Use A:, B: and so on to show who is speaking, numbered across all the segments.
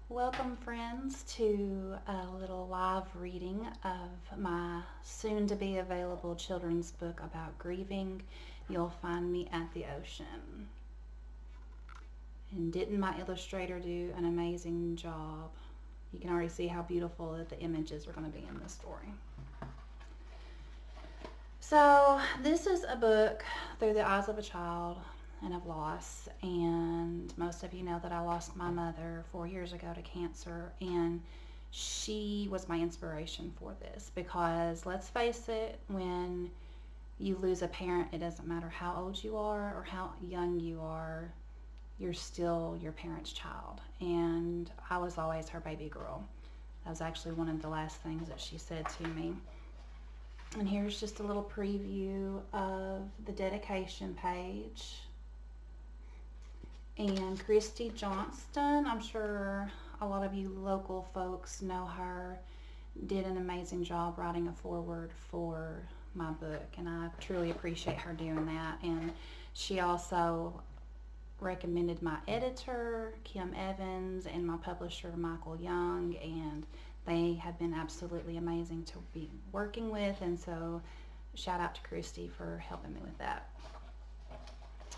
A: Welcome, friends, to a little live reading of my soon to be available children's book about grieving. You'll find me at the ocean. And didn't my illustrator do an amazing job? You can already see how beautiful that the images are going to be in this story. So, this is a book through the eyes of a child and of loss. And most of you know that I lost my mother 4 years ago to cancer, and she was my inspiration for this because let's face it, when you lose a parent, it doesn't matter how old you are or how young you are, you're still your parent's child. And I was always her baby girl. That was actually one of the last things that she said to me. And here's just a little preview of the dedication page. And Christy Johnston, I'm sure a lot of you local folks know her, did an amazing job writing a foreword for my book, and I truly appreciate her doing that. And she also recommended my editor, Kim Evans, and my publisher, Michael Young, and they have been absolutely amazing to be working with, and so shout out to Christy for helping me with that.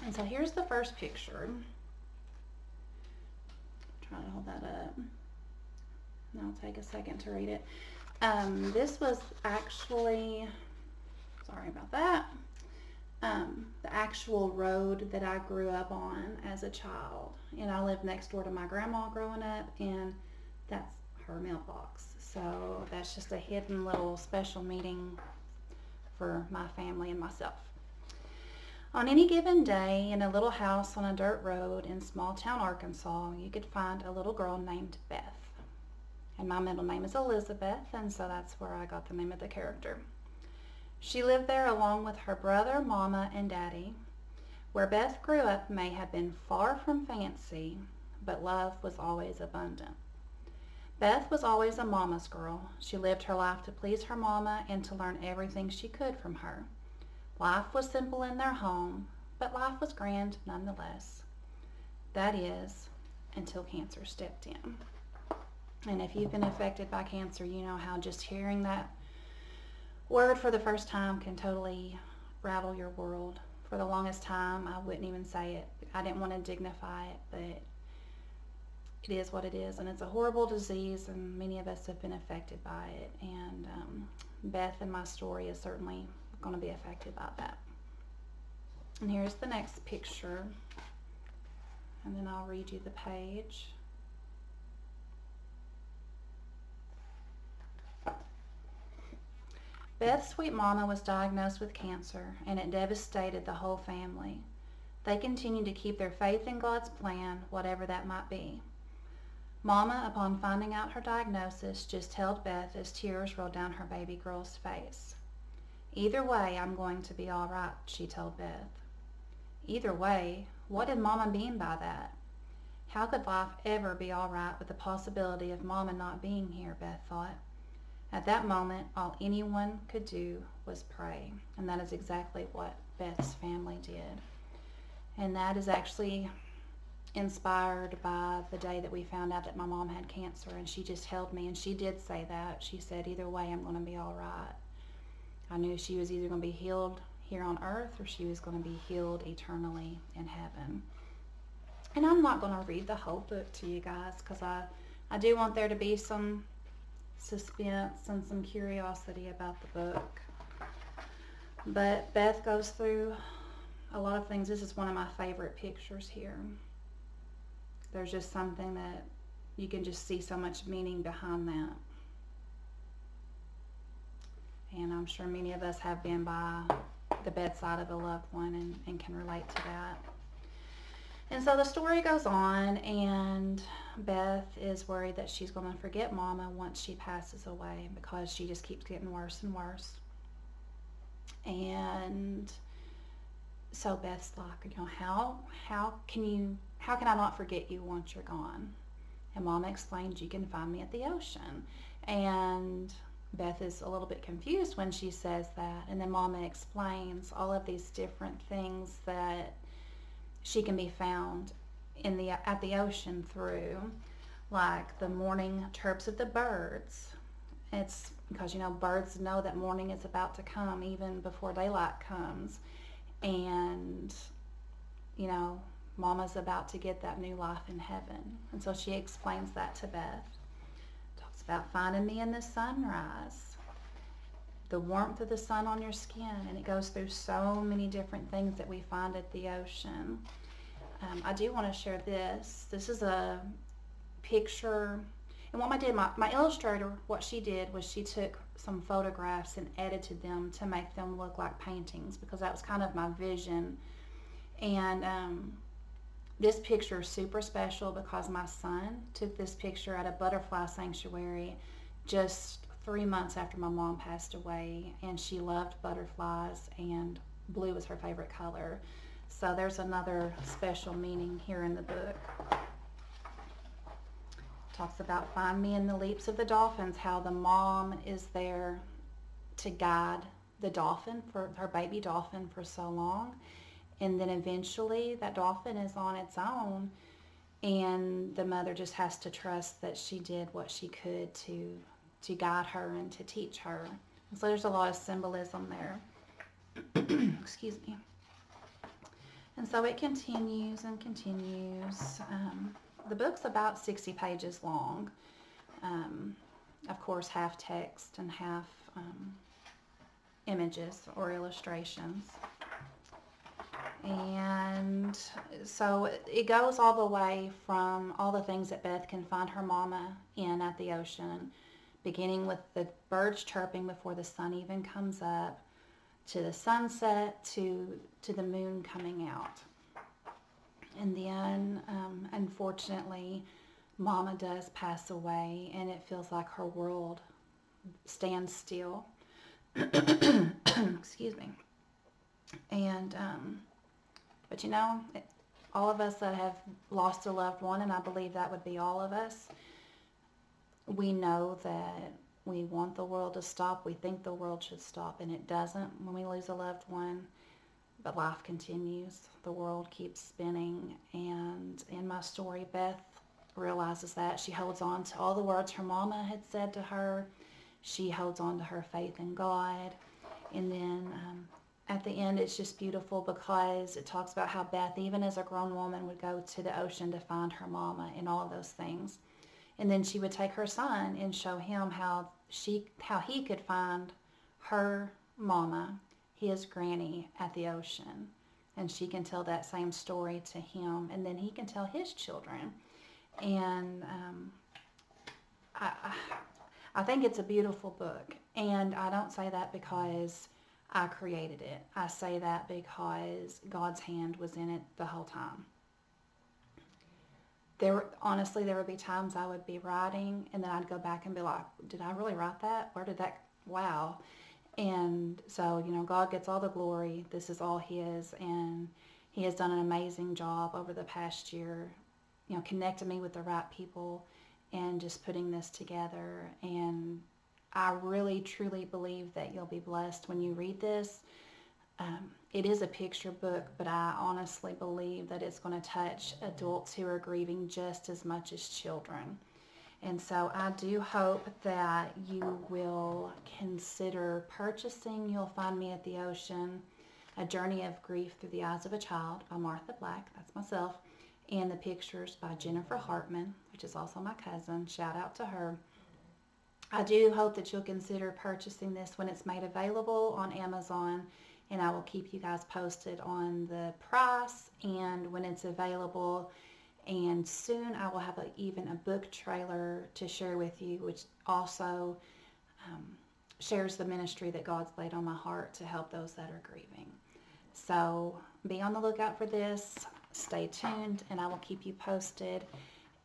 A: And so here's the first picture. Try to hold that up. And I'll take a second to read it. This was actually, sorry about that, the actual road that I grew up on as a child. And I lived next door to my grandma growing up, and that's her mailbox. So that's just a hidden little special meeting for my family and myself. On any given day, in a little house on a dirt road in small town Arkansas, you could find a little girl named Beth. And my middle name is Elizabeth, and so that's where I got the name of the character. She lived there along with her brother, mama, and daddy. Where Beth grew up may have been far from fancy, but love was always abundant. Beth was always a mama's girl. She lived her life to please her mama and to learn everything she could from her. Life was simple in their home, but life was grand nonetheless. That is, until cancer stepped in. And if you've been affected by cancer, you know how just hearing that word for the first time can totally rattle your world. For the longest time, I wouldn't even say it. I didn't want to dignify it, but it is what it is. And it's a horrible disease, and many of us have been affected by it. And Beth in my story is certainly going to be affected by that. And here's the next picture, and then I'll read you the page. Beth's sweet mama was diagnosed with cancer, and it devastated the whole family. They continued to keep their faith in God's plan, whatever that might be. Mama, upon finding out her diagnosis, just held Beth as tears rolled down her baby girl's face. Either way, I'm going to be all right, she told Beth. Either way? What did Mama mean by that? How could life ever be all right with the possibility of Mama not being here, Beth thought. At that moment, all anyone could do was pray, and that is exactly what Beth's family did. And that is actually inspired by the day that we found out that my mom had cancer, and she just held me, and she did say that. She said, either way, I'm going to be all right. I knew she was either going to be healed here on earth or she was going to be healed eternally in heaven. And I'm not going to read the whole book to you guys because I do want there to be some suspense and some curiosity about the book. But Beth goes through a lot of things. This is one of my favorite pictures here. There's just something that you can just see so much meaning behind that. And I'm sure many of us have been by the bedside of a loved one and can relate to that. And so the story goes on, and Beth is worried that she's going to forget Mama once she passes away because she just keeps getting worse and worse. And so Beth's like, how can I not forget you once you're gone? And Mama explains, you can find me at the ocean. And Beth is a little bit confused when she says that, and then Mama explains all of these different things that she can be found at the ocean through. like the morning chirps of the birds. It's because, birds know that morning is about to come even before daylight comes. And, you know, Mama's about to get that new life in heaven. And so she explains that to Beth. Talks about finding me in the sunrise, the warmth of the sun on your skin. And it goes through so many different things that we find at the ocean. I do want to share this. This is a picture. And what my illustrator, what she did was she took some photographs and edited them to make them look like paintings, because that was kind of my vision. And this picture is super special because my son took this picture at a butterfly sanctuary just 3 months after my mom passed away, and she loved butterflies, and blue was her favorite color. So there's another special meaning here in the book. Talks about find me in the leaps of the dolphins, how the mom is there to guide the dolphin, for her baby dolphin, for so long. And then eventually that dolphin is on its own, and the mother just has to trust that she did what she could to guide her and to teach her. And so there's a lot of symbolism there. Excuse me. And so it continues and continues. The book's about 60 pages long. Of course, half text and half images or illustrations. And so it goes all the way from all the things that Beth can find her mama in at the ocean, beginning with the birds chirping before the sun even comes up, to the sunset, to the moon coming out. And then, unfortunately, Mama does pass away, and it feels like her world stands still. Excuse me. And, but all of us that have lost a loved one, and I believe that would be all of us, we know that we want the world to stop. We think the world should stop, and it doesn't when we lose a loved one. But life continues. The world keeps spinning. And in my story, Beth realizes that. She holds on to all the words her mama had said to her. She holds on to her faith in God. And then at the end, it's just beautiful because it talks about how Beth, even as a grown woman, would go to the ocean to find her mama and all of those things. And then she would take her son and show him how he could find her mama, his granny, at the ocean. And she can tell that same story to him, and then he can tell his children. And I think it's a beautiful book. And I don't say that because I created it. I say that because God's hand was in it the whole time. Honestly, there would be times I would be writing, and then I'd go back and be like, did I really write that? Where did that, wow. And so, God gets all the glory. This is all His, and He has done an amazing job over the past year, connecting me with the right people and just putting this together. And I really, truly believe that you'll be blessed when you read this. It is a picture book, but I honestly believe that it's going to touch adults who are grieving just as much as children. And so I do hope that you will consider purchasing You'll Find Me at the Ocean, A Journey of Grief Through the Eyes of a Child by Martha Black, that's myself, and the pictures by Jennifer Hartman, which is also my cousin. Shout out to her. I do hope that you'll consider purchasing this when it's made available on Amazon, and I will keep you guys posted on the price and when it's available. And soon I will have even a book trailer to share with you, which also shares the ministry that God's laid on my heart to help those that are grieving. So be on the lookout for this. Stay tuned, and I will keep you posted.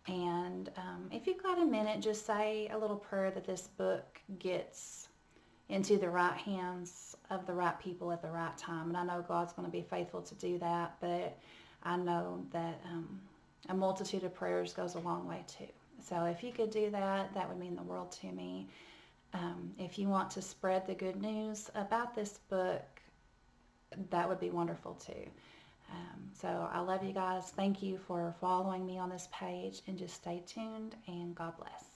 A: And if you've got a minute, just say a little prayer that this book gets into the right hands of the right people at the right time. And I know God's going to be faithful to do that, but I know that a multitude of prayers goes a long way too. So if you could do that, that would mean the world to me. If you want to spread the good news about this book, that would be wonderful too. So I love you guys. Thank you for following me on this page, and just stay tuned, and God bless.